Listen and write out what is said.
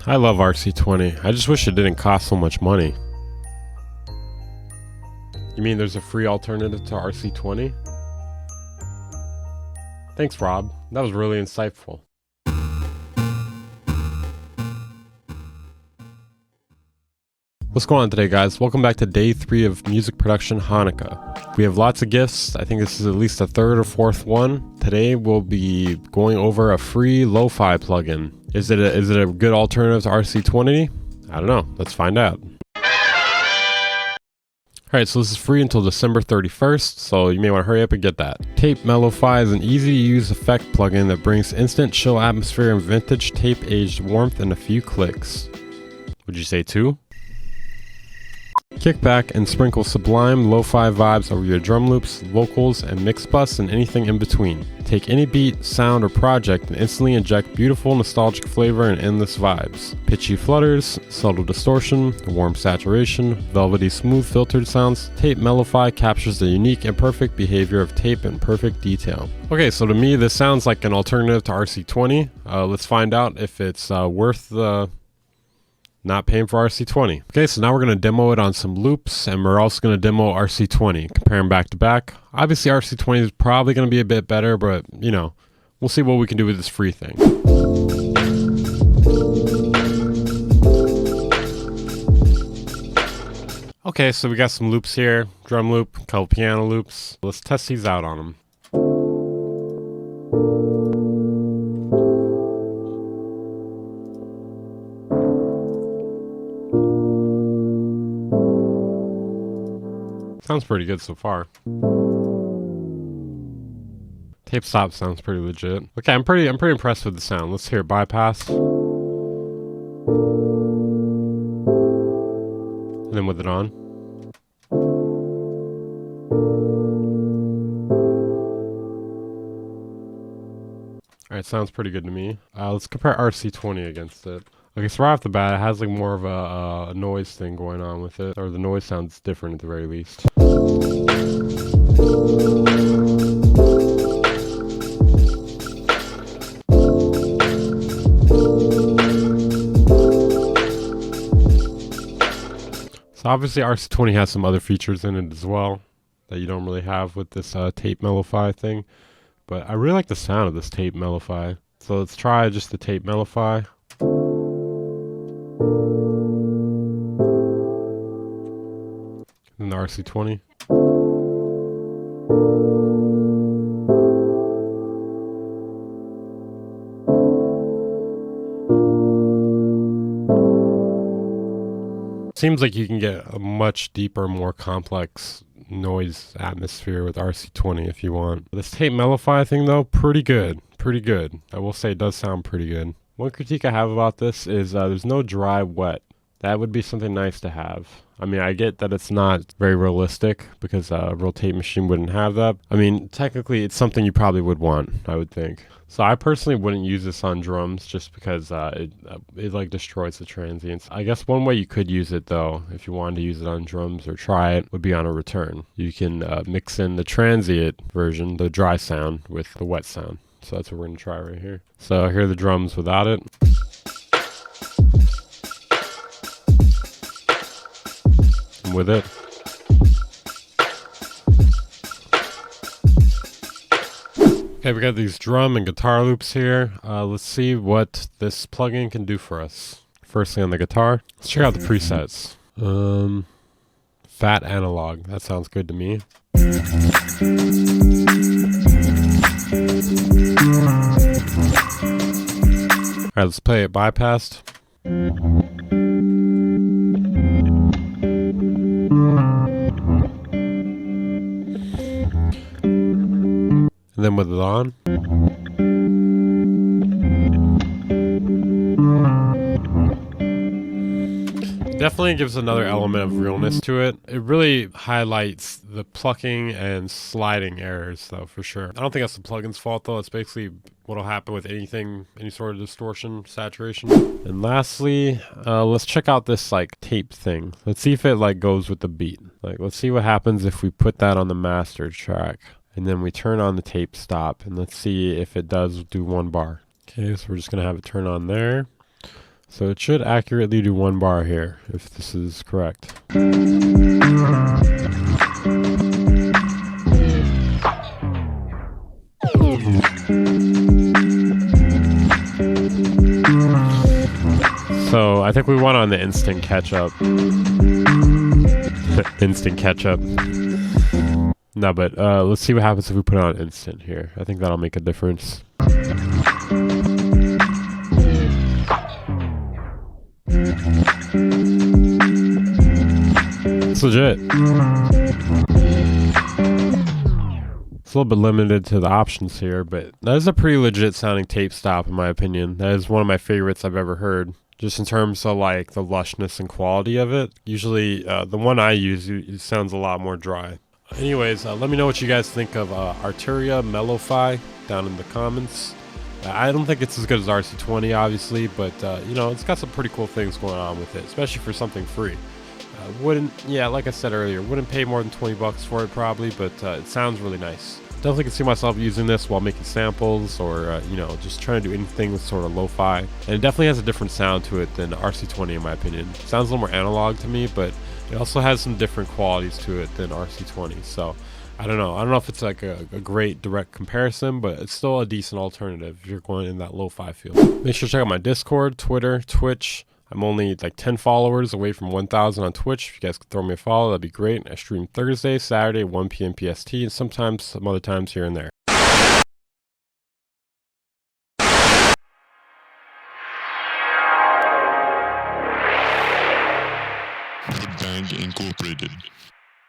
I love RC-20. I just wish it didn't cost so much money. You mean there's a free alternative to RC-20? Thanks, Rob. That was really insightful. What's going on today, guys? Welcome back to day 3 of music production Hanukkah. We have lots of gifts. I think this is at least the 3rd or 4th one. Today we'll be going over a free lo-fi plugin. Is it a good alternative to RC-20? I don't know. Let's find out. Alright, so this is free until December 31st, so you may want to hurry up and get that. Tape Mellify is an easy-to-use effect plugin that brings instant chill atmosphere and vintage tape-aged warmth in a few clicks. Would you say 2? Kick back and sprinkle sublime lo-fi vibes over your drum loops, vocals, and mix bus and anything in between. Take any beat, sound, or project and instantly inject beautiful nostalgic flavor and endless vibes. Pitchy flutters, subtle distortion, warm saturation, velvety smooth filtered sounds. Tape Mellify captures the unique and perfect behavior of tape in perfect detail. Okay, so to me this sounds like an alternative to RC-20. Let's find out if it's worth the not paying for RC-20. Okay, so now we're going to demo it on some loops, and we're also going to demo RC-20, compare them back to back. Obviously RC-20 is probably going to be a bit better, but you know, we'll see what we can do with this free thing. Okay, so we got some loops here, drum loop, a couple piano loops. Let's test these out on them. Sounds pretty good so far. Tape stop sounds pretty legit. Okay, I'm pretty impressed with the sound. Let's hear it. Bypass. And then with it on. Alright, sounds pretty good to me. Let's compare RC-20 against it. Okay, so right off the bat, it has like more of a noise thing going on with it, or the noise sounds different at the very least. So obviously RC-20 has some other features in it as well that you don't really have with this tape Mellify thing, but I really like the sound of this tape Mellify. So let's try just the tape Mellify. And the RC-20. Seems like you can get a much deeper, more complex noise atmosphere with RC-20 if you want. This tape Mellify thing though, pretty good. Pretty good. I will say it does sound pretty good. One critique I have about this is there's no dry wet. That would be something nice to have. I mean, I get that it's not very realistic because a real tape machine wouldn't have that. I mean, technically it's something you probably would want, I would think. So I personally wouldn't use this on drums just because it like destroys the transients. I guess one way you could use it though, if you wanted to use it on drums or try it, would be on a return. You can mix in the transient version, the dry sound, with the wet sound. So that's what we're going to try right here. So here are the drums without it. And with it. Okay, we got these drum and guitar loops here. Let's see what this plugin can do for us. Firstly on the guitar, let's check out the presets. Fat analog, that sounds good to me. Alright, let's play it bypassed. And then with it on. Definitely gives another element of realness to it. It really highlights the plucking and sliding errors though, for sure. I don't think that's the plugin's fault though. It's basically what'll happen with anything, any sort of distortion, saturation. And lastly, let's check out this like tape thing. Let's see if it like goes with the beat. Like, let's see what happens if we put that on the master track and then we turn on the tape stop, and let's see if it does do 1 bar. Okay, so we're just gonna have it turn on there. So it should accurately do 1 bar here, if this is correct. So I think we won on the instant catch-up. Instant catch-up. No, but let's see what happens if we put it on instant here. I think that'll make a difference. It's legit. It's a little bit limited to the options here, but that is a pretty legit sounding tape stop in my opinion. That is one of my favorites I've ever heard. Just in terms of like the lushness and quality of it. Usually the one I use, it sounds a lot more dry. Anyways, let me know what you guys think of Arturia Mellify down in the comments. I don't think it's as good as RC-20 obviously, but you know, it's got some pretty cool things going on with it, especially for something free. Like I said earlier, wouldn't pay more than 20 bucks for it probably, but it sounds really nice. Definitely can see myself using this while making samples or, you know, just trying to do anything with sort of lo-fi. And it definitely has a different sound to it than RC-20 in my opinion. Sounds a little more analog to me, but it also has some different qualities to it than RC-20. So I don't know if it's like a great direct comparison, but it's still a decent alternative if you're going in that lo-fi field. Make sure to check out my Discord, Twitter, Twitch. I'm only like 10 followers away from 1,000 on Twitch. If you guys could throw me a follow, that'd be great. I stream Thursday, Saturday, 1 p.m. PST, and sometimes some other times here and there.